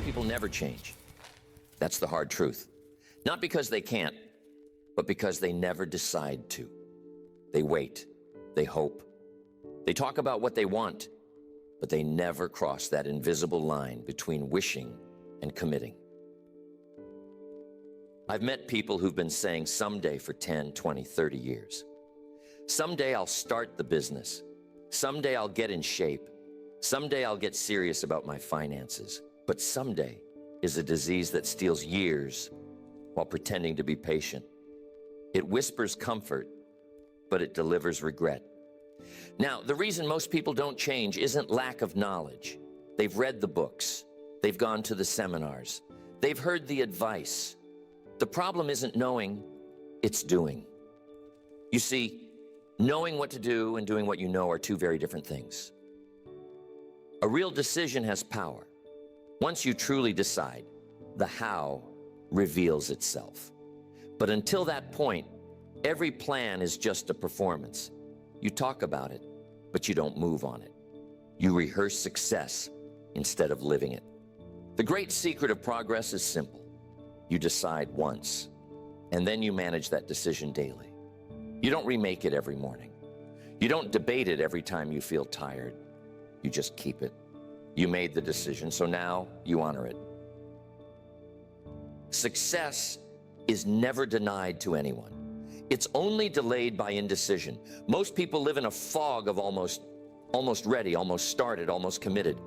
Most people never change. That's the hard truth. Not because they can't, but because they never decide to. They wait, they hope. They talk about what they want, but they never cross that invisible line between wishing and committing. I've met people who've been saying someday for 10, 20, 30 years. Someday I'll start the business. Someday I'll get in shape. Someday I'll get serious about my finances. But someday is a disease that steals years while pretending to be patient. It whispers comfort, but it delivers regret. Now, the reason most people don't change isn't lack of knowledge. They've read the books. They've gone to the seminars. They've heard the advice. The problem isn't knowing, it's doing. You see, knowing what to do and doing what you know are two very different things. A real decision has power. Once you truly decide, the how reveals itself. But until that point, every plan is just a performance. You talk about it, but you don't move on it. You rehearse success instead of living it. The great secret of progress is simple. You decide once, and then you manage that decision daily. You don't remake it every morning. You don't debate it every time you feel tired. You just keep it. You made the decision, so now you honor it. Success is never denied to anyone. It's only delayed by indecision. Most people live in a fog of almost ready, almost started, almost committed.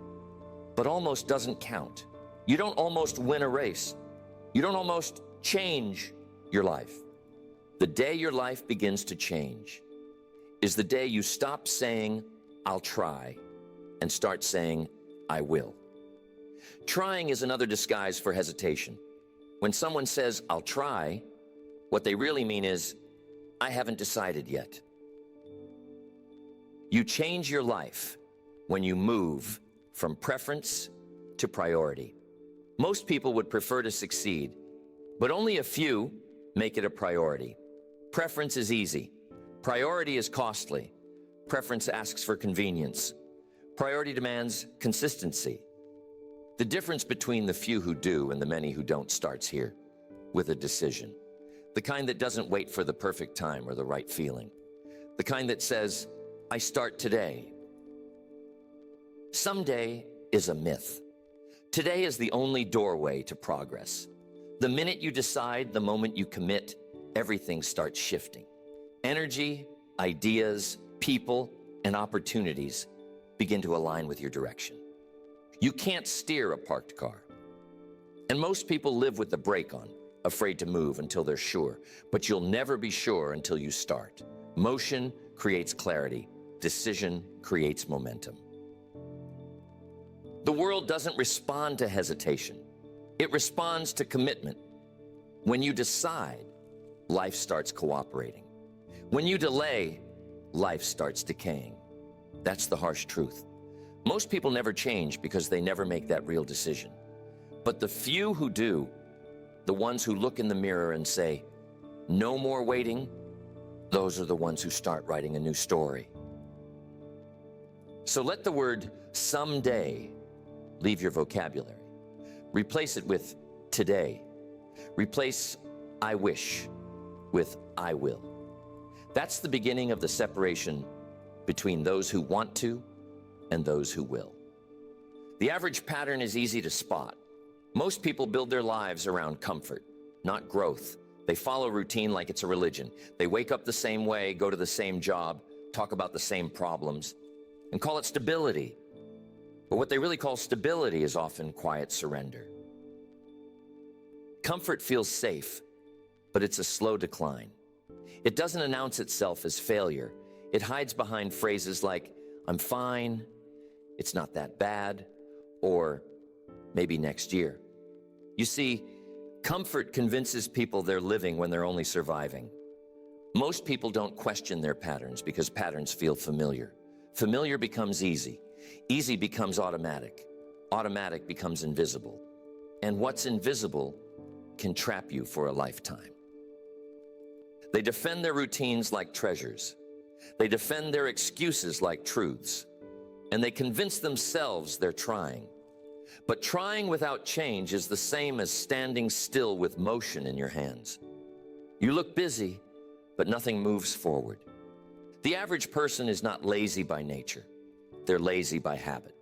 But almost doesn't count. You don't almost win a race. You don't almost change your life. The day your life begins to change is the day you stop saying, I'll try, and start saying, I will. Trying is another disguise for hesitation. When someone says, I'll try, what they really mean is, I haven't decided yet. You change your life when you move from preference to priority. Most people would prefer to succeed, but only a few make it a priority. Preference is easy. Priority is costly. Preference asks for convenience. Priority demands consistency. The difference between the few who do and the many who don't starts here, with a decision. The kind that doesn't wait for the perfect time or the right feeling. The kind that says, I start today. Someday is a myth. Today is the only doorway to progress. The minute you decide, the moment you commit, everything starts shifting. Energy, ideas, people, and opportunities begin to align with your direction. You can't steer a parked car. And most people live with the brake on, afraid to move until they're sure. But you'll never be sure until you start. Motion creates clarity. Decision creates momentum. The world doesn't respond to hesitation. It responds to commitment. When you decide, life starts cooperating. When you delay, life starts decaying. That's the harsh truth. Most people never change because they never make that real decision. But the few who do, the ones who look in the mirror and say, no more waiting, those are the ones who start writing a new story. So let the word someday leave your vocabulary. Replace it with today. Replace I wish with I will. That's the beginning of the separation between those who want to and those who will. The average pattern is easy to spot. Most people build their lives around comfort, not growth. They follow routine like it's a religion. They wake up the same way, go to the same job, talk about the same problems, and call it stability. But what they really call stability is often quiet surrender. Comfort feels safe, but it's a slow decline. It doesn't announce itself as failure. It hides behind phrases like, I'm fine, it's not that bad, or maybe next year. You see, comfort convinces people they're living when they're only surviving. Most people don't question their patterns because patterns feel familiar. Familiar becomes easy. Easy becomes automatic. Automatic becomes invisible. And what's invisible can trap you for a lifetime. They defend their routines like treasures. They defend their excuses like truths. And they convince themselves they're trying. But trying without change is the same as standing still with motion in your hands. You look busy, but nothing moves forward. The average person is not lazy by nature. They're lazy by habit.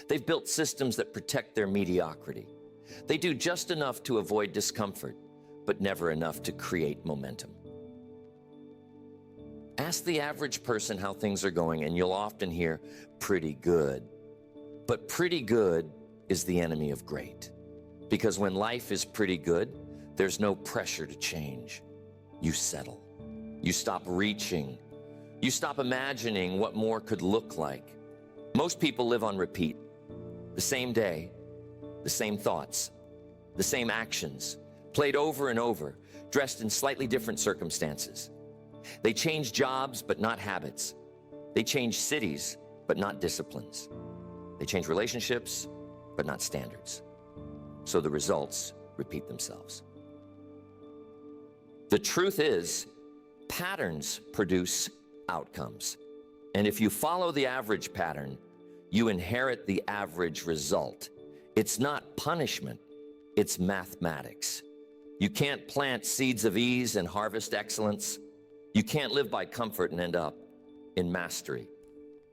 They've built systems that protect their mediocrity. They do just enough to avoid discomfort, but never enough to create momentum. Ask the average person how things are going, and you'll often hear, pretty good. But pretty good is the enemy of great. Because when life is pretty good, there's no pressure to change. You settle. You stop reaching. You stop imagining what more could look like. Most people live on repeat. The same day, the same thoughts, the same actions, played over and over, dressed in slightly different circumstances. They change jobs, but not habits. They change cities, but not disciplines. They change relationships, but not standards. So the results repeat themselves. The truth is, patterns produce outcomes. And if you follow the average pattern, you inherit the average result. It's not punishment, it's mathematics. You can't plant seeds of ease and harvest excellence. You can't live by comfort and end up in mastery.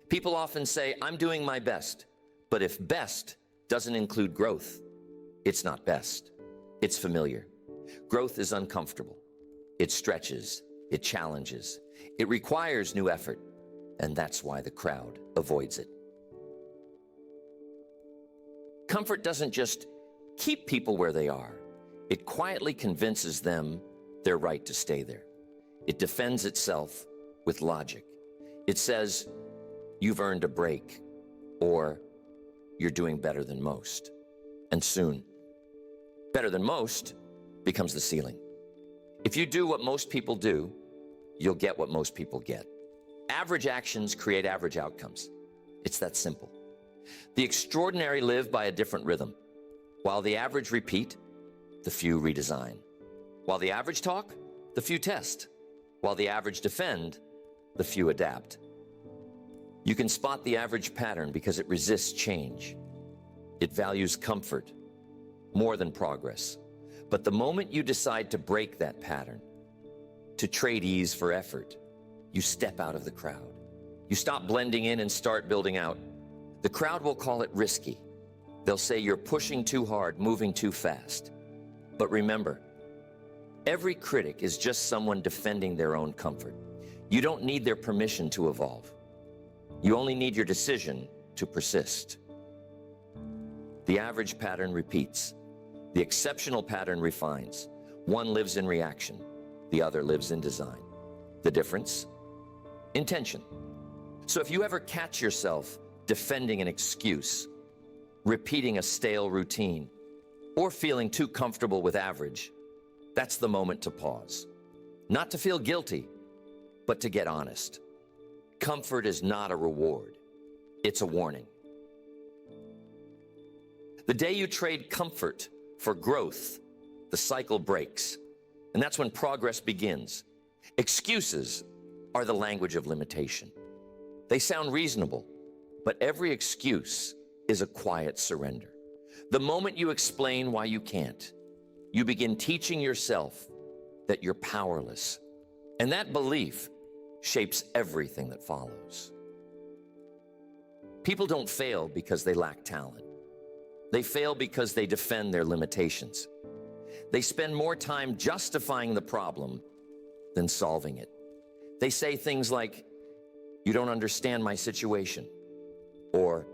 People often say, I'm doing my best. But if best doesn't include growth, it's not best. It's familiar. Growth is uncomfortable. It stretches. It challenges. It requires new effort. And that's why the crowd avoids it. Comfort doesn't just keep people where they are. It quietly convinces them they're right to stay there. It defends itself with logic. It says, you've earned a break, or you're doing better than most. And soon, better than most becomes the ceiling. If you do what most people do, you'll get what most people get. Average actions create average outcomes. It's that simple. The extraordinary live by a different rhythm. While the average repeat, the few redesign. While the average talk, the few test. While the average defend, the few adapt. You can spot the average pattern because it resists change. It values comfort more than progress. But the moment you decide to break that pattern, to trade ease for effort, you step out of the crowd. You stop blending in and start building out. The crowd will call it risky. They'll say you're pushing too hard, moving too fast. But remember, every critic is just someone defending their own comfort. You don't need their permission to evolve. You only need your decision to persist. The average pattern repeats. The exceptional pattern refines. One lives in reaction. The other lives in design. The difference? Intention. So if you ever catch yourself defending an excuse, repeating a stale routine, or feeling too comfortable with average, that's the moment to pause. Not to feel guilty, but to get honest. Comfort is not a reward. It's a warning. The day you trade comfort for growth, the cycle breaks. And that's when progress begins. Excuses are the language of limitation. They sound reasonable, but every excuse is a quiet surrender. The moment you explain why you can't, you begin teaching yourself that you're powerless. And that belief shapes everything that follows. People don't fail because they lack talent. They fail because they defend their limitations. They spend more time justifying the problem than solving it. They say things like, you don't understand my situation, or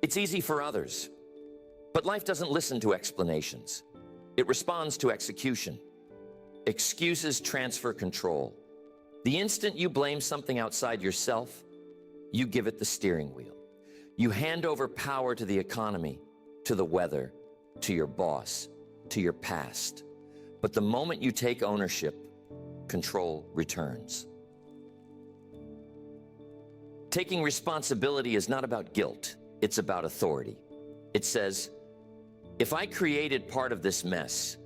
it's easy for others. But life doesn't listen to explanations. It responds to execution. Excuses transfer control. The instant you blame something outside yourself, you give it the steering wheel. You hand over power to the economy, to the weather, to your boss, to your past. But the moment you take ownership, control returns. Taking responsibility is not about guilt, it's about authority. It says, if I created part of this mess,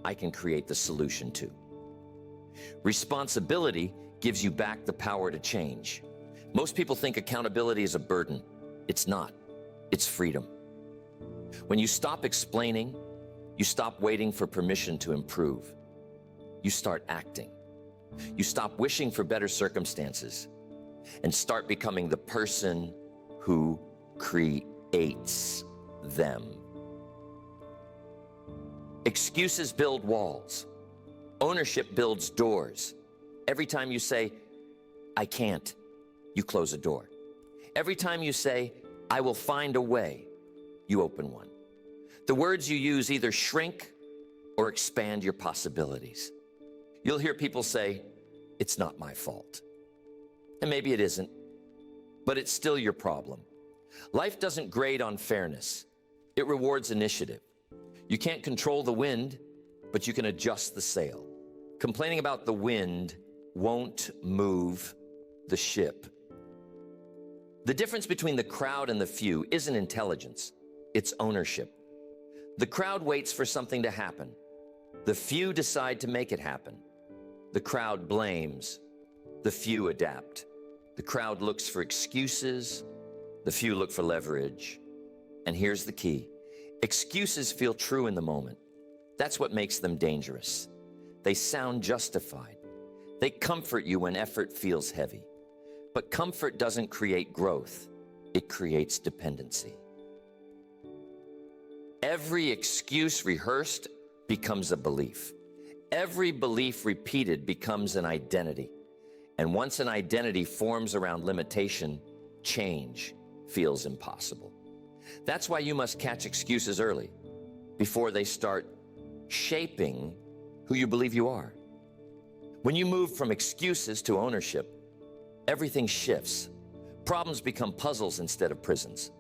I can create the solution too. Responsibility gives you back the power to change. Most people think accountability is a burden. It's not. It's freedom. When you stop explaining, you stop waiting for permission to improve. You start acting. You stop wishing for better circumstances and start becoming the person who creates them. Excuses build walls. Ownership builds doors. Every time you say, I can't, you close a door. Every time you say, I will find a way, you open one. The words you use either shrink or expand your possibilities. You'll hear people say, it's not my fault. And maybe it isn't, but it's still your problem. Life doesn't grade on fairness. It rewards initiative. You can't control the wind, but you can adjust the sail. Complaining about the wind won't move the ship. The difference between the crowd and the few isn't intelligence, it's ownership. The crowd waits for something to happen. The few decide to make it happen. The crowd blames. The few adapt. The crowd looks for excuses. The few look for leverage. And here's the key. Excuses feel true in the moment. That's what makes them dangerous. They sound justified. They comfort you when effort feels heavy. But comfort doesn't create growth. It creates dependency. Every excuse rehearsed becomes a belief. Every belief repeated becomes an identity. And once an identity forms around limitation, change feels impossible. That's why you must catch excuses early, before they start shaping who you believe you are. When you move from excuses to ownership, everything shifts. Problems become puzzles instead of prisons.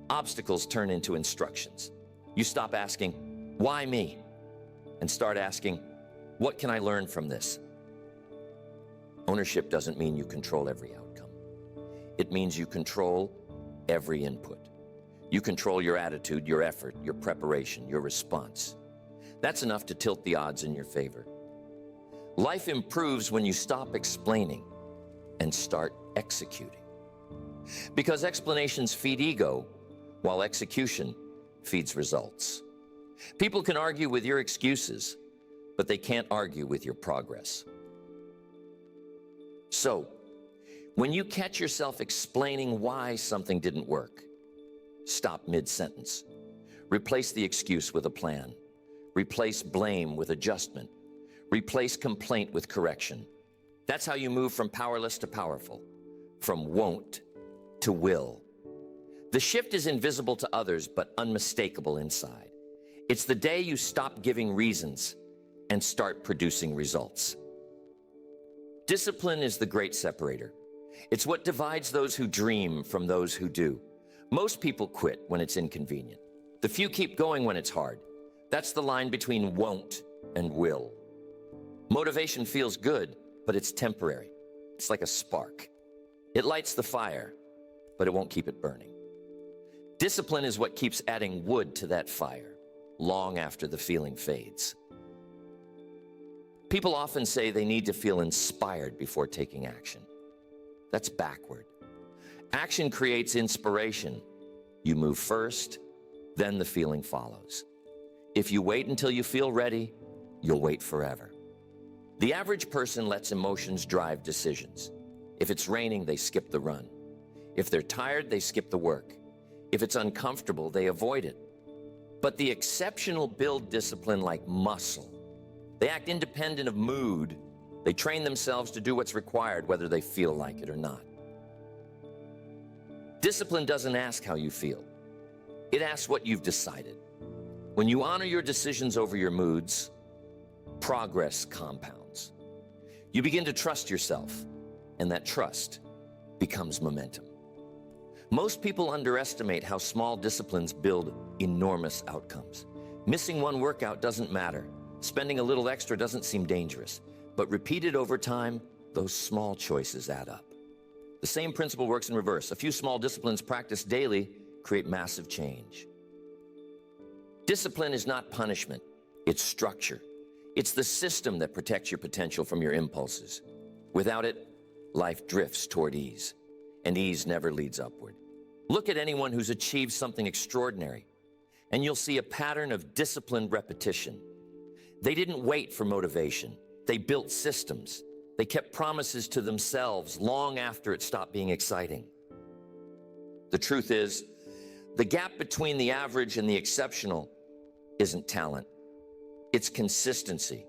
Obstacles turn into instructions. You stop asking, why me? And start asking, what can I learn from this? Ownership doesn't mean you control every outcome. It means you control every input. You control your attitude, your effort, your preparation, your response. That's enough to tilt the odds in your favor. Life improves when you stop explaining and start executing. Because explanations feed ego, while execution feeds results. People can argue with your excuses, but they can't argue with your progress. So, when you catch yourself explaining why something didn't work, stop mid-sentence. Replace the excuse with a plan. Replace blame with adjustment. Replace complaint with correction. That's how you move from powerless to powerful, from won't to will. The shift is invisible to others, but unmistakable inside. It's the day you stop giving reasons and start producing results. Discipline is the great separator. It's what divides those who dream from those who do. Most people quit when it's inconvenient. The few keep going when it's hard. That's the line between won't and will. Motivation feels good, but it's temporary. It's like a spark. It lights the fire, but it won't keep it burning. Discipline is what keeps adding wood to that fire, long after the feeling fades. People often say they need to feel inspired before taking action. That's backward. Action creates inspiration. You move first, then the feeling follows. If you wait until you feel ready, you'll wait forever. The average person lets emotions drive decisions. If it's raining, they skip the run. If they're tired, they skip the work. If it's uncomfortable, they avoid it. But the exceptional build discipline like muscle. They act independent of mood. They train themselves to do what's required, whether they feel like it or not. Discipline doesn't ask how you feel. It asks what you've decided. When you honor your decisions over your moods, progress compounds. You begin to trust yourself, and that trust becomes momentum. Most people underestimate how small disciplines build enormous outcomes. Missing one workout doesn't matter. Spending a little extra doesn't seem dangerous. But repeated over time, those small choices add up. The same principle works in reverse. A few small disciplines practiced daily create massive change. Discipline is not punishment, it's structure. It's the system that protects your potential from your impulses. Without it, life drifts toward ease, and ease never leads upward. Look at anyone who's achieved something extraordinary. and you'll see a pattern of disciplined repetition. They didn't wait for motivation. They built systems. They kept promises to themselves long after it stopped being exciting. The truth is, the gap between the average and the exceptional isn't talent. It's consistency.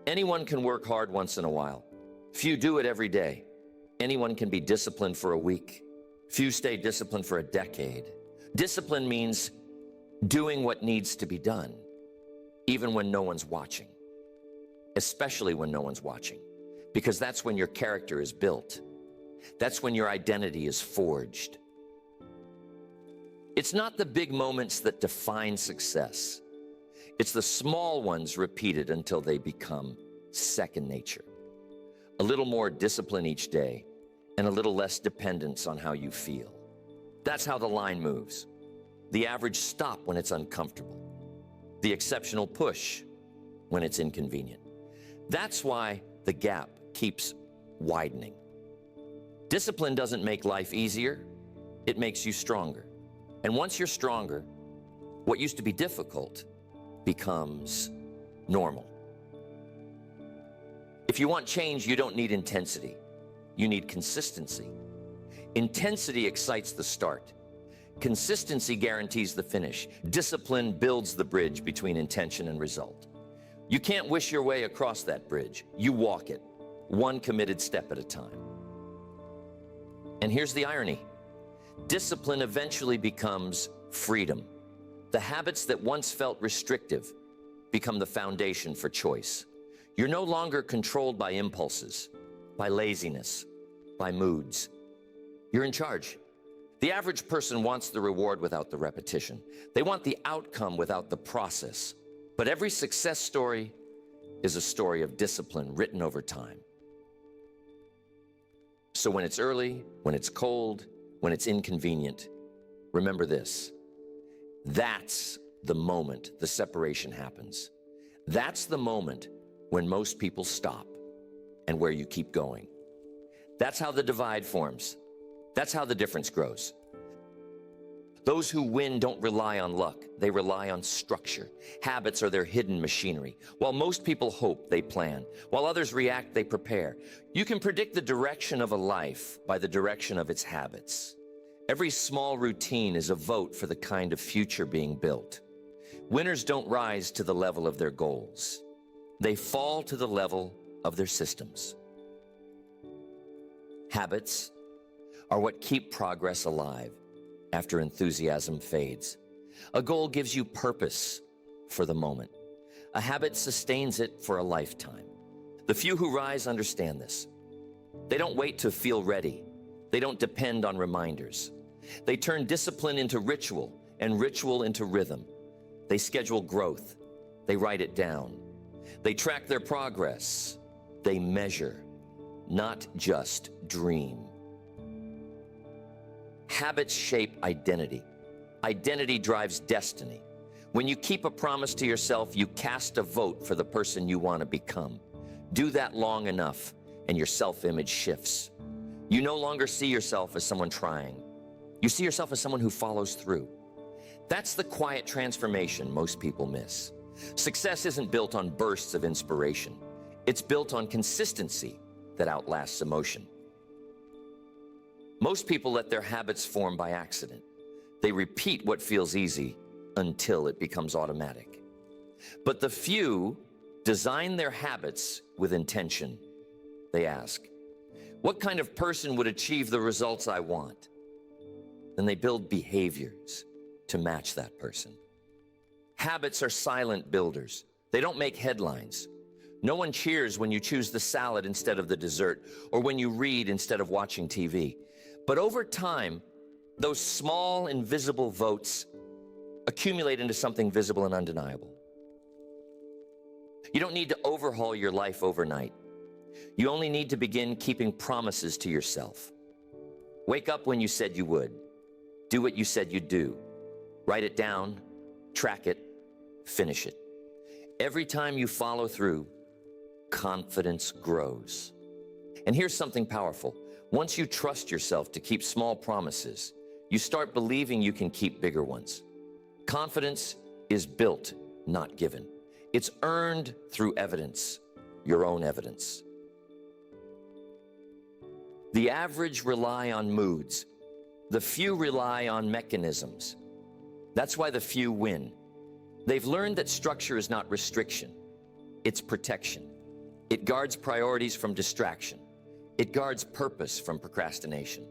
Anyone can work hard once in a while. Few do it every day. Anyone can be disciplined for a week. Few stay disciplined for a decade. Discipline means doing what needs to be done, even when no one's watching. Especially when no one's watching, because that's when your character is built. That's when your identity is forged. It's not the big moments that define success. It's the small ones repeated until they become second nature. A little more discipline each day and a little less dependence on how you feel. That's how the line moves. The average stop when it's uncomfortable. The exceptional push when it's inconvenient. That's why the gap keeps widening. Discipline doesn't make life easier, it makes you stronger. And once you're stronger, what used to be difficult becomes normal. If you want change, you don't need intensity. You need consistency. Intensity excites the start. Consistency guarantees the finish. Discipline builds the bridge between intention and result. You can't wish your way across that bridge. You walk it, one committed step at a time. And here's the irony. Discipline eventually becomes freedom. The habits that once felt restrictive become the foundation for choice. You're no longer controlled by impulses, by laziness, by moods. You're in charge. The average person wants the reward without the repetition. They want the outcome without the process. But every success story is a story of discipline written over time. So when it's early, when it's cold, when it's inconvenient, remember this. That's the moment the separation happens. That's the moment when most people stop and where you keep going. That's how the divide forms. That's how the difference grows. Those who win don't rely on luck. They rely on structure. Habits are their hidden machinery. While most people hope, they plan. While others react, they prepare. You can predict the direction of a life by the direction of its habits. Every small routine is a vote for the kind of future being built. Winners don't rise to the level of their goals. They fall to the level of their systems. Habits are what keep progress alive after enthusiasm fades. A goal gives you purpose for the moment. A habit sustains it for a lifetime. The few who rise understand this. They don't wait to feel ready. They don't depend on reminders. They turn discipline into ritual and ritual into rhythm. They schedule growth. They write it down. They track their progress. They measure, not just dream. Habits shape identity. Identity drives destiny. When you keep a promise to yourself, you cast a vote for the person you want to become. Do that long enough, and your self-image shifts. You no longer see yourself as someone trying. You see yourself as someone who follows through. That's the quiet transformation most people miss. Success isn't built on bursts of inspiration. It's built on consistency that outlasts emotion. Most people let their habits form by accident. They repeat what feels easy until it becomes automatic. But the few design their habits with intention. They ask, what kind of person would achieve the results I want? Then they build behaviors to match that person. Habits are silent builders. They don't make headlines. No one cheers when you choose the salad instead of the dessert, or when you read instead of watching TV. But over time, those small, invisible votes accumulate into something visible and undeniable. You don't need to overhaul your life overnight. You only need to begin keeping promises to yourself. Wake up when you said you would. Do what you said you'd do. Write it down, track it, finish it. Every time you follow through, confidence grows. And here's something powerful. Once you trust yourself to keep small promises, you start believing you can keep bigger ones. Confidence is built, not given. It's earned through evidence, your own evidence. The average rely on moods. The few rely on mechanisms. That's why the few win. They've learned that structure is not restriction. It's protection. It guards priorities from distraction. It guards purpose from procrastination.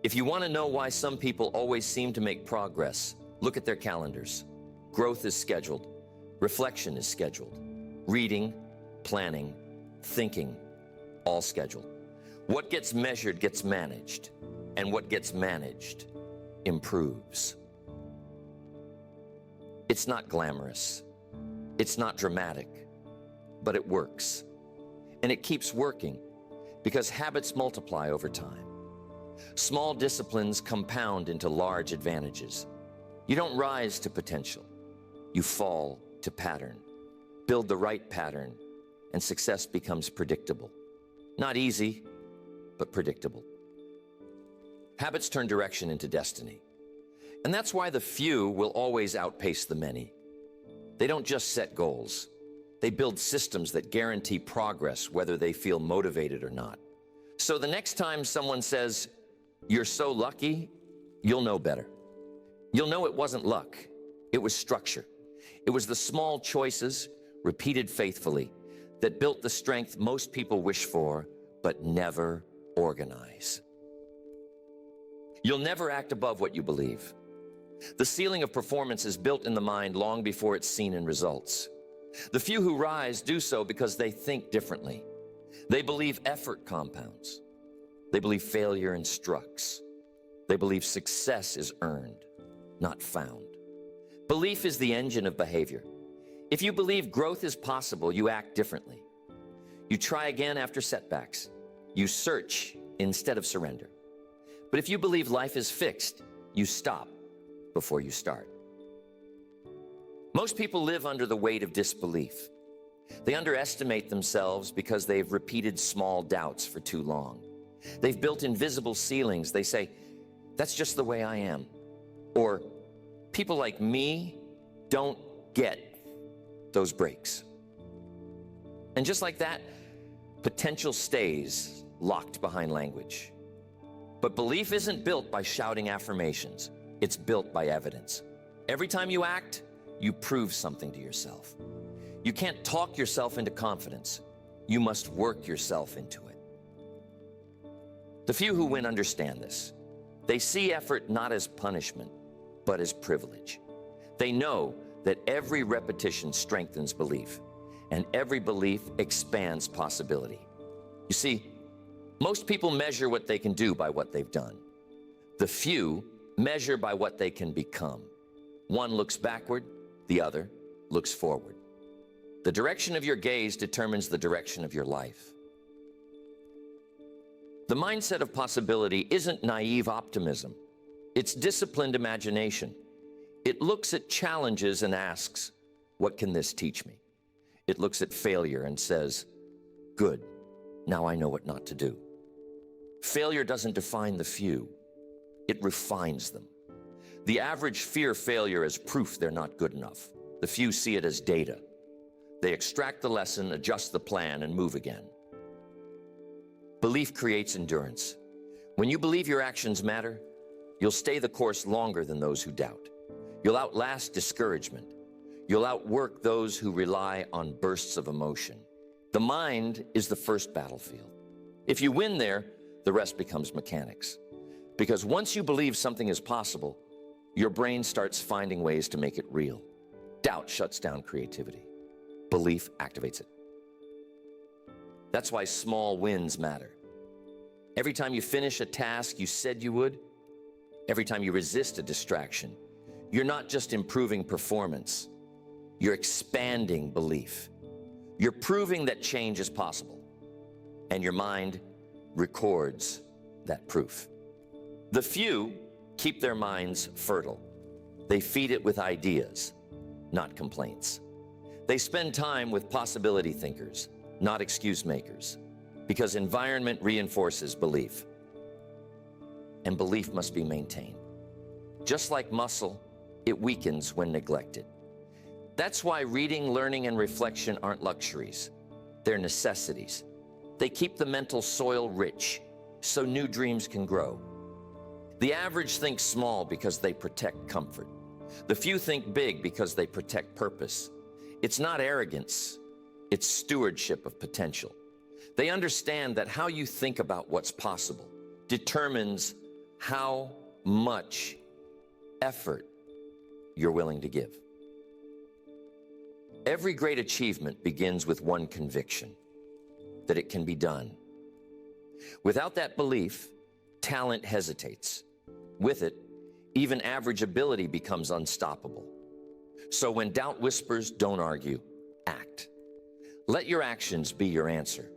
If you want to know why some people always seem to make progress, look at their calendars. Growth is scheduled. Reflection is scheduled. Reading, planning, thinking, all scheduled. What gets measured gets managed, and what gets managed improves. It's not glamorous. It's not dramatic, but it works. And it keeps working because habits multiply over time. Small disciplines compound into large advantages. You don't rise to potential. You fall to pattern. Build the right pattern, and success becomes predictable. Not easy, but predictable. Habits turn direction into destiny. And that's why the few will always outpace the many. They don't just set goals. They build systems that guarantee progress, whether they feel motivated or not. So the next time someone says, "You're so lucky," you'll know better. You'll know it wasn't luck. It was structure. It was the small choices, repeated faithfully, that built the strength most people wish for, but never organize. You'll never act above what you believe. The ceiling of performance is built in the mind long before it's seen in results. The few who rise do so because they think differently. They believe effort compounds. They believe failure instructs. They believe success is earned, not found. Belief is the engine of behavior. If you believe growth is possible, you act differently. You try again after setbacks. You search instead of surrender. But if you believe life is fixed, you stop before you start. Most people live under the weight of disbelief. They underestimate themselves because they've repeated small doubts for too long. They've built invisible ceilings. They say, "That's just the way I am." Or, "People like me don't get those breaks." And just like that, potential stays locked behind language. But belief isn't built by shouting affirmations. It's built by evidence. Every time you act, you prove something to yourself. You can't talk yourself into confidence. You must work yourself into it. The few who win understand this. They see effort not as punishment, but as privilege. They know that every repetition strengthens belief, and every belief expands possibility. You see, most people measure what they can do by what they've done. The few measure by what they can become. One looks backward, the other looks forward. The direction of your gaze determines the direction of your life. The mindset of possibility isn't naive optimism. It's disciplined imagination. It looks at challenges and asks, "What can this teach me?" It looks at failure and says, "Good, now I know what not to do." Failure doesn't define the few. It refines them. The average fear failure as proof they're not good enough. The few see it as data. They extract the lesson, adjust the plan, and move again. Belief creates endurance. When you believe your actions matter, you'll stay the course longer than those who doubt. You'll outlast discouragement. You'll outwork those who rely on bursts of emotion. The mind is the first battlefield. If you win there, the rest becomes mechanics. Because once you believe something is possible, your brain starts finding ways to make it real. Doubt shuts down creativity. Belief activates it. That's why small wins matter. Every time you finish a task you said you would, every time you resist a distraction, you're not just improving performance, you're expanding belief. You're proving that change is possible, and your mind records that proof. The few keep their minds fertile. They feed it with ideas, not complaints. They spend time with possibility thinkers, not excuse makers, because environment reinforces belief. And belief must be maintained. Just like muscle, it weakens when neglected. That's why reading, learning, and reflection aren't luxuries. They're necessities. They keep the mental soil rich so new dreams can grow. The average thinks small because they protect comfort. The few think big because they protect purpose. It's not arrogance, it's stewardship of potential. They understand that how you think about what's possible determines how much effort you're willing to give. Every great achievement begins with one conviction, that it can be done. Without that belief, talent hesitates. With it, even average ability becomes unstoppable. So when doubt whispers, don't argue, act. Let your actions be your answer.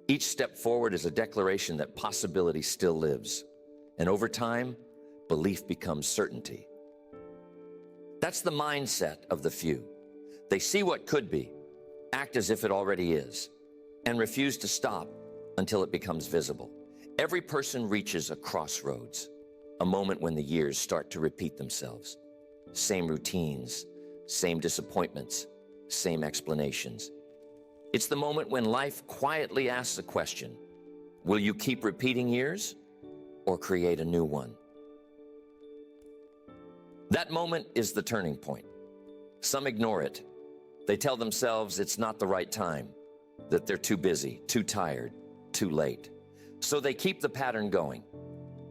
Each step forward is a declaration that possibility still lives. And over time, belief becomes certainty. That's the mindset of the few. They see what could be, act as if it already is, and refuse to stop until it becomes visible. Every person reaches a crossroads, a moment when the years start to repeat themselves. Same routines, same disappointments, same explanations. It's the moment when life quietly asks a question: will you keep repeating years or create a new one? That moment is the turning point. Some ignore it. They tell themselves it's not the right time, that they're too busy, too tired, too late. So they keep the pattern going.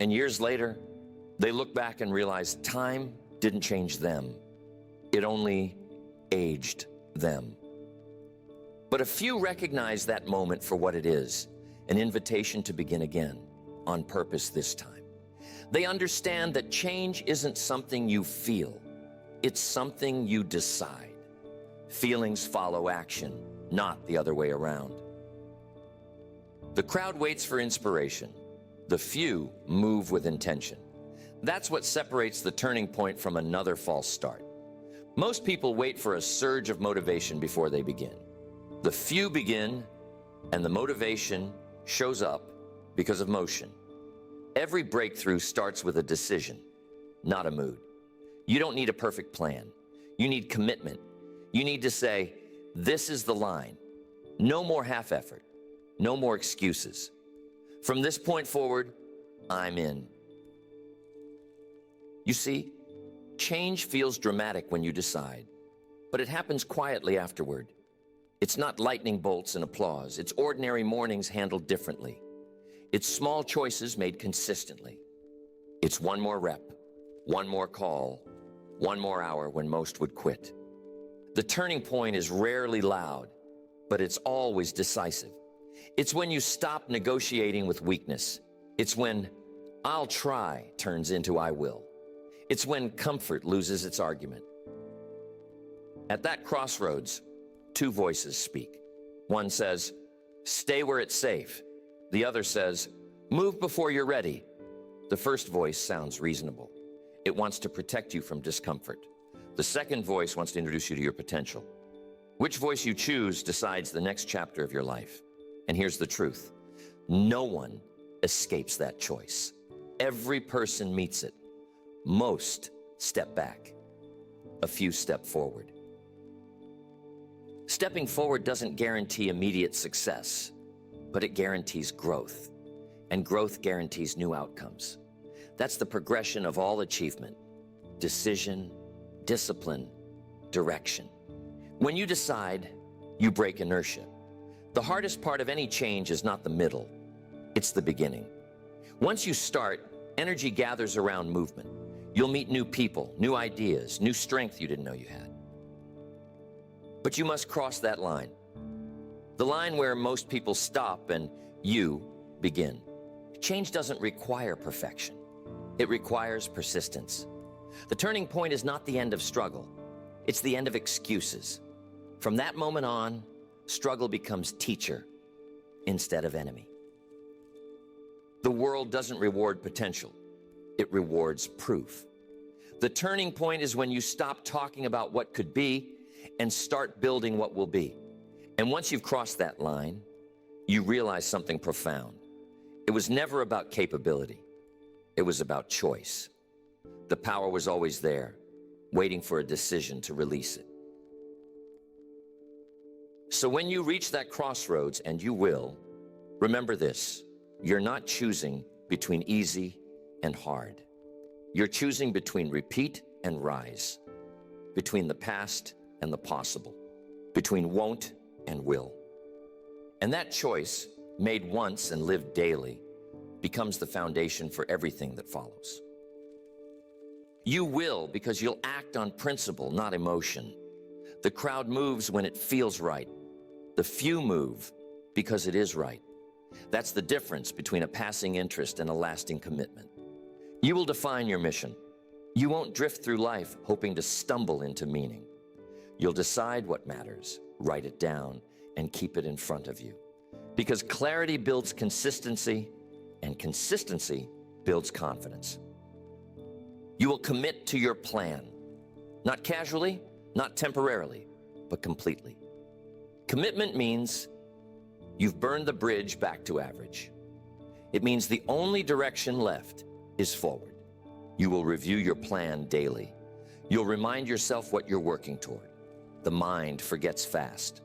And years later, they look back and realize time didn't change them. It only aged them. But a few recognize that moment for what it is, an invitation to begin again, on purpose this time. They understand that change isn't something you feel, it's something you decide. Feelings follow action, not the other way around. The crowd waits for inspiration. The few move with intention. That's what separates the turning point from another false start. Most people wait for a surge of motivation before they begin. The few begin, and the motivation shows up because of motion. Every breakthrough starts with a decision, not a mood. You don't need a perfect plan. You need commitment. You need to say, this is the line. No more half effort. No more excuses. From this point forward, I'm in. You see, change feels dramatic when you decide, but it happens quietly afterward. It's not lightning bolts and applause. It's ordinary mornings handled differently. It's small choices made consistently. It's one more rep, one more call, one more hour when most would quit. The turning point is rarely loud, but it's always decisive. It's when you stop negotiating with weakness. It's when I'll try turns into I will. It's when comfort loses its argument. At that crossroads, two voices speak. One says, stay where it's safe. The other says, move before you're ready. The first voice sounds reasonable. It wants to protect you from discomfort. The second voice wants to introduce you to your potential. Which voice you choose decides the next chapter of your life. And here's the truth. No one escapes that choice. Every person meets it. Most step back. A few step forward. Stepping forward doesn't guarantee immediate success, but it guarantees growth. And growth guarantees new outcomes. That's the progression of all achievement. Decision, discipline, direction. When you decide, you break inertia. The hardest part of any change is not the middle, it's the beginning. Once you start, energy gathers around movement. You'll meet new people, new ideas, new strength you didn't know you had. But you must cross that line. The line where most people stop and you begin. Change doesn't require perfection. It requires persistence. The turning point is not the end of struggle. It's the end of excuses. From that moment on, struggle becomes teacher instead of enemy. The world doesn't reward potential. It rewards proof. The turning point is when you stop talking about what could be and start building what will be. And once you've crossed that line, you realize something profound. It was never about capability. It was about choice. The power was always there, waiting for a decision to release it. So when you reach that crossroads, and you will, remember this: you're not choosing between easy and hard. You're choosing between repeat and rise, between the past and the possible, between won't and will. And that choice, made once and lived daily, becomes the foundation for everything that follows. You will because you'll act on principle, not emotion. The crowd moves when it feels right. The few move because it is right. That's the difference between a passing interest and a lasting commitment. You will define your mission. You won't drift through life hoping to stumble into meaning. You'll decide what matters, write it down, and keep it in front of you. Because clarity builds consistency, and consistency builds confidence. You will commit to your plan, not casually, not temporarily, but completely. Commitment means you've burned the bridge back to average. It means the only direction left is forward. You will review your plan daily. You'll remind yourself what you're working toward. The mind forgets fast,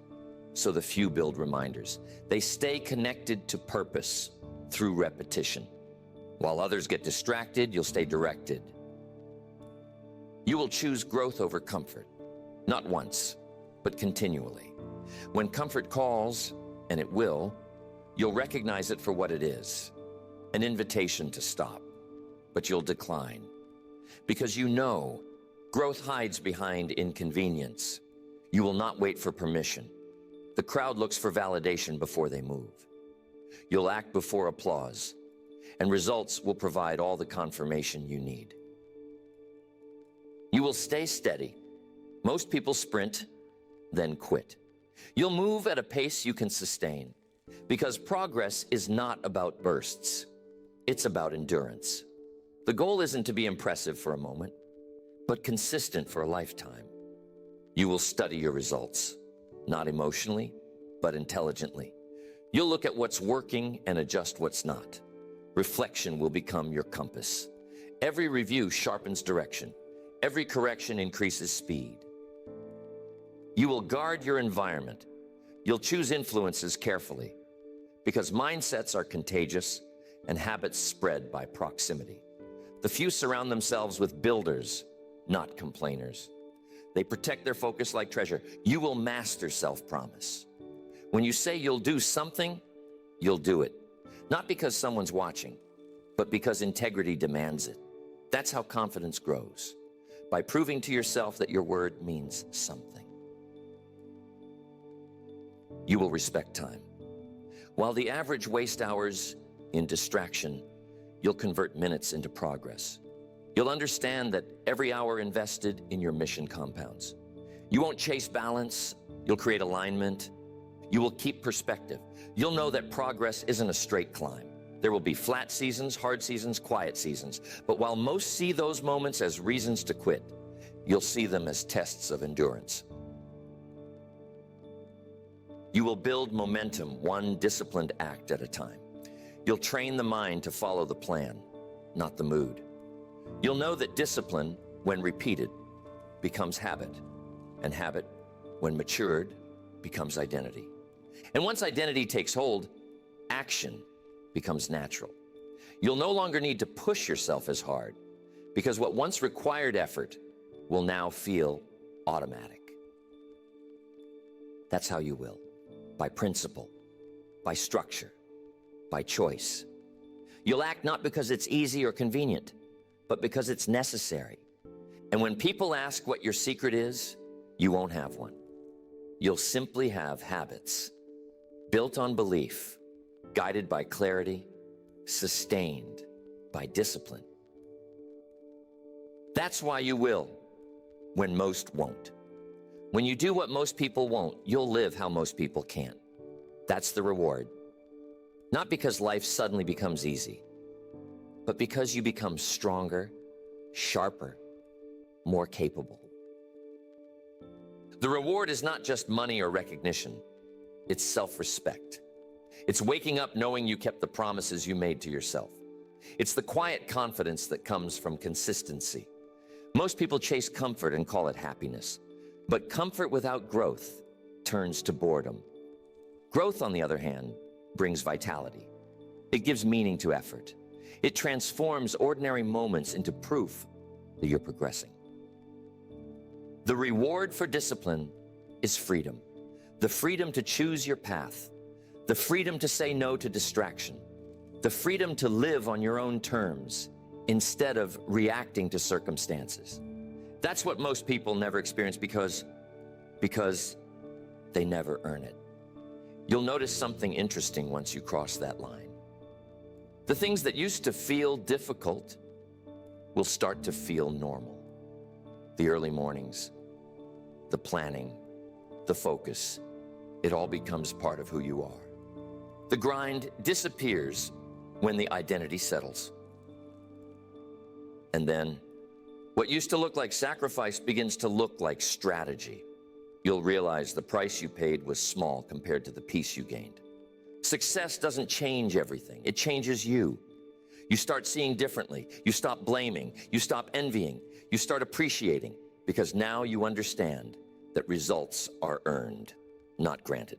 so the few build reminders. They stay connected to purpose through repetition. While others get distracted, you'll stay directed. You will choose growth over comfort, not once, but continually. When comfort calls, and it will, you'll recognize it for what it is, an invitation to stop, but you'll decline. Because you know growth hides behind inconvenience. You will not wait for permission. The crowd looks for validation before they move. You'll act before applause, and results will provide all the confirmation you need. You will stay steady. Most people sprint, then quit. You'll move at a pace you can sustain, because progress is not about bursts. It's about endurance. The goal isn't to be impressive for a moment, but consistent for a lifetime. You will study your results, not emotionally, but intelligently. You'll look at what's working and adjust what's not. Reflection will become your compass. Every review sharpens direction. Every correction increases speed. You will guard your environment. You'll choose influences carefully, because mindsets are contagious and habits spread by proximity. The few surround themselves with builders, not complainers. They protect their focus like treasure. You will master self-promise. When you say you'll do something, you'll do it. Not because someone's watching, but because integrity demands it. That's how confidence grows, by proving to yourself that your word means something. You will respect time. While the average wastes hours in distraction, you'll convert minutes into progress. You'll understand that every hour invested in your mission compounds. You won't chase balance, you'll create alignment. You will keep perspective. You'll know that progress isn't a straight climb. There will be flat seasons, hard seasons, quiet seasons. But while most see those moments as reasons to quit, you'll see them as tests of endurance. You will build momentum, one disciplined act at a time. You'll train the mind to follow the plan, not the mood. You'll know that discipline, when repeated, becomes habit, and habit, when matured, becomes identity. And once identity takes hold, action becomes natural. You'll no longer need to push yourself as hard, because what once required effort will now feel automatic. That's how you will, by principle, by structure, by choice. You'll act not because it's easy or convenient, but because it's necessary. And when people ask what your secret is, you won't have one. You'll simply have habits built on belief, guided by clarity, sustained by discipline. That's why you will, when most won't. When you do what most people won't, you'll live how most people can't. That's the reward. Not because life suddenly becomes easy, but because you become stronger, sharper, more capable. The reward is not just money or recognition. It's self-respect. It's waking up knowing you kept the promises you made to yourself. It's the quiet confidence that comes from consistency. Most people chase comfort and call it happiness. But comfort without growth turns to boredom. Growth, on the other hand, brings vitality. It gives meaning to effort. It transforms ordinary moments into proof that you're progressing. The reward for discipline is freedom. The freedom to choose your path. The freedom to say no to distraction. The freedom to live on your own terms instead of reacting to circumstances. That's what most people never experience because they never earn it. You'll notice something interesting once you cross that line. The things that used to feel difficult will start to feel normal. The early mornings, the planning, the focus, it all becomes part of who you are. The grind disappears when the identity settles. And then, what used to look like sacrifice begins to look like strategy. You'll realize the price you paid was small compared to the peace you gained. Success doesn't change everything. It changes you. You start seeing differently. You stop blaming. You stop envying. You start appreciating, because now you understand that results are earned, not granted.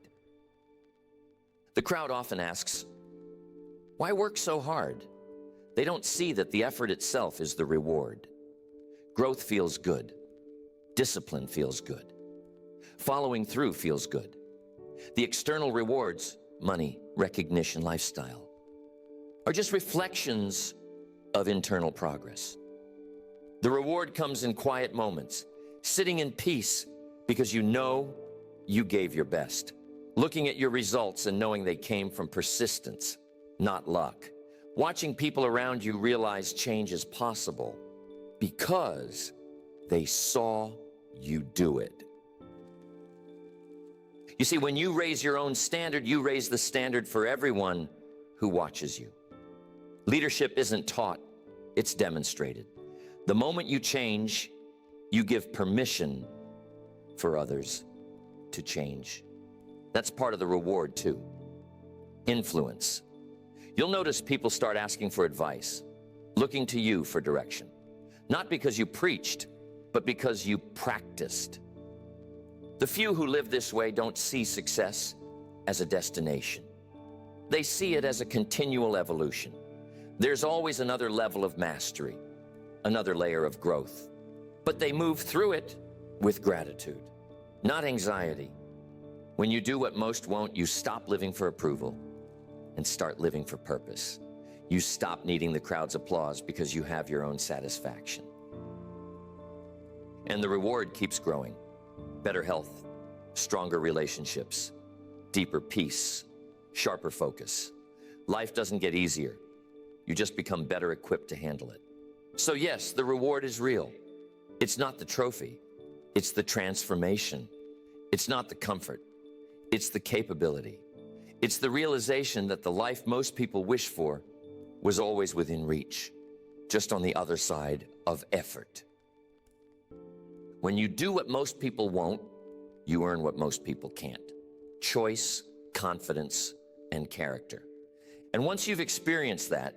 The crowd often asks, why work so hard? They don't see that the effort itself is the reward. Growth feels good. Discipline feels good. Following through feels good. The external rewards, money, recognition, lifestyle, are just reflections of internal progress. The reward comes in quiet moments, sitting in peace because you know you gave your best, looking at your results and knowing they came from persistence, not luck, watching people around you realize change is possible because they saw you do it. You see, when you raise your own standard, you raise the standard for everyone who watches you. Leadership isn't taught, it's demonstrated. The moment you change, you give permission for others to change. That's part of the reward too. Influence. You'll notice people start asking for advice, looking to you for direction. Not because you preached, but because you practiced. The few who live this way don't see success as a destination. They see it as a continual evolution. There's always another level of mastery, another layer of growth. But they move through it with gratitude, not anxiety. When you do what most won't, you stop living for approval and start living for purpose. You stop needing the crowd's applause because you have your own satisfaction. And the reward keeps growing. Better health, stronger relationships, deeper peace, sharper focus. Life doesn't get easier. You just become better equipped to handle it. So yes, the reward is real. It's not the trophy. It's the transformation. It's not the comfort. It's the capability. It's the realization that the life most people wish for was always within reach, just on the other side of effort. When you do what most people won't, you earn what most people can't. Choice, confidence, and character. And once you've experienced that,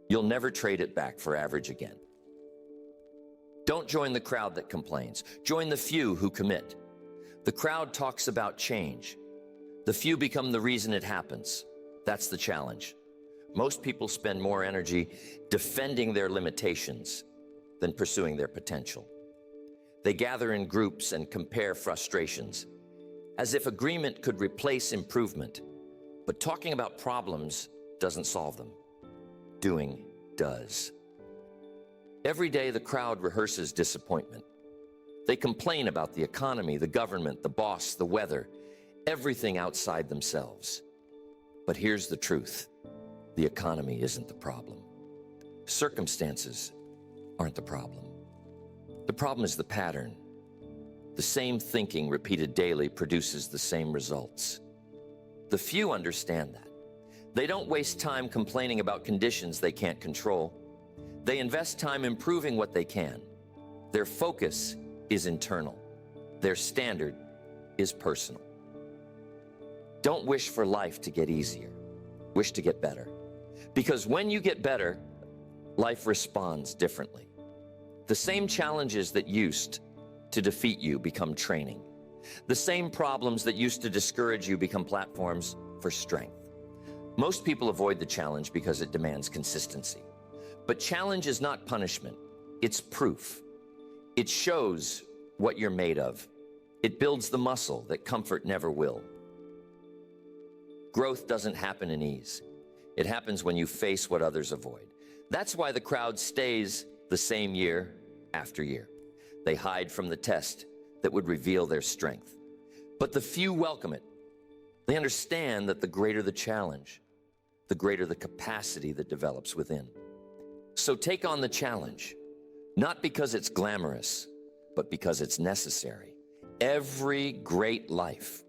you'll never trade it back for average again. Don't join the crowd that complains. Join the few who commit. The crowd talks about change. The few become the reason it happens. That's the challenge. Most people spend more energy defending their limitations than pursuing their potential. They gather in groups and compare frustrations, as if agreement could replace improvement. But talking about problems doesn't solve them. Doing does. Every day the crowd rehearses disappointment. They complain about the economy, the government, the boss, the weather, everything outside themselves. But here's the truth. The economy isn't the problem. Circumstances aren't the problem. The problem is the pattern. The same thinking repeated daily produces the same results. The few understand that. They don't waste time complaining about conditions they can't control. They invest time improving what they can. Their focus is internal. Their standard is personal. Don't wish for life to get easier. Wish to get better. Because when you get better, life responds differently. The same challenges that used to defeat you become training. The same problems that used to discourage you become platforms for strength. Most people avoid the challenge because it demands consistency. But challenge is not punishment, it's proof. It shows what you're made of. It builds the muscle that comfort never will. Growth doesn't happen in ease. It happens when you face what others avoid. That's why the crowd stays the same year after year. They hide from the test that would reveal their strength. But the few welcome it. They understand that the greater the challenge, the greater the capacity that develops within. So take on the challenge, not because it's glamorous, but because it's necessary. Every great life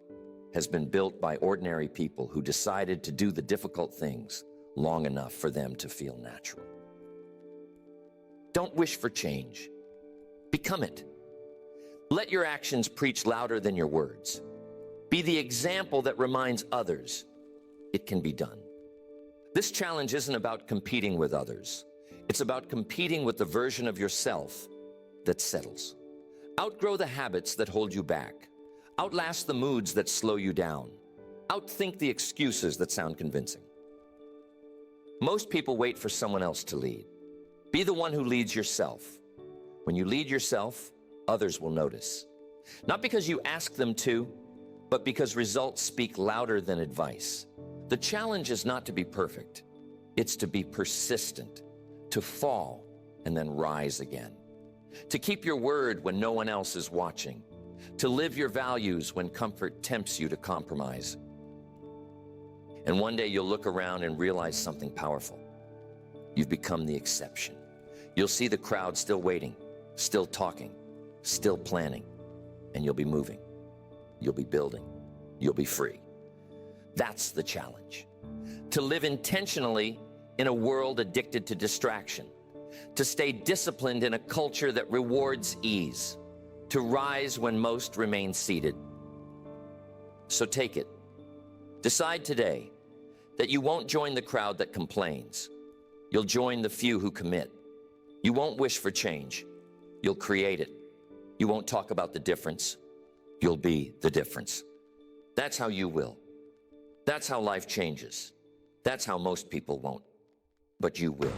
has been built by ordinary people who decided to do the difficult things long enough for them to feel natural. Don't wish for change. Become it. Let your actions preach louder than your words. Be the example that reminds others it can be done. This challenge isn't about competing with others. It's about competing with the version of yourself that settles. Outgrow the habits that hold you back. Outlast the moods that slow you down. Outthink the excuses that sound convincing. Most people wait for someone else to lead. Be the one who leads yourself. When you lead yourself, others will notice. Not because you ask them to, but because results speak louder than advice. The challenge is not to be perfect. It's to be persistent, to fall and then rise again. To keep your word when no one else is watching. To live your values when comfort tempts you to compromise. And one day you'll look around and realize something powerful. You've become the exception. You'll see the crowd still waiting, still talking, still planning, and you'll be moving. You'll be building. You'll be free. That's the challenge. To live intentionally in a world addicted to distraction. To stay disciplined in a culture that rewards ease. To rise when most remain seated. So take it. Decide today that you won't join the crowd that complains. You'll join the few who commit. You won't wish for change. You'll create it. You won't talk about the difference. You'll be the difference. That's how you will. That's how life changes. That's how most people won't. But you will.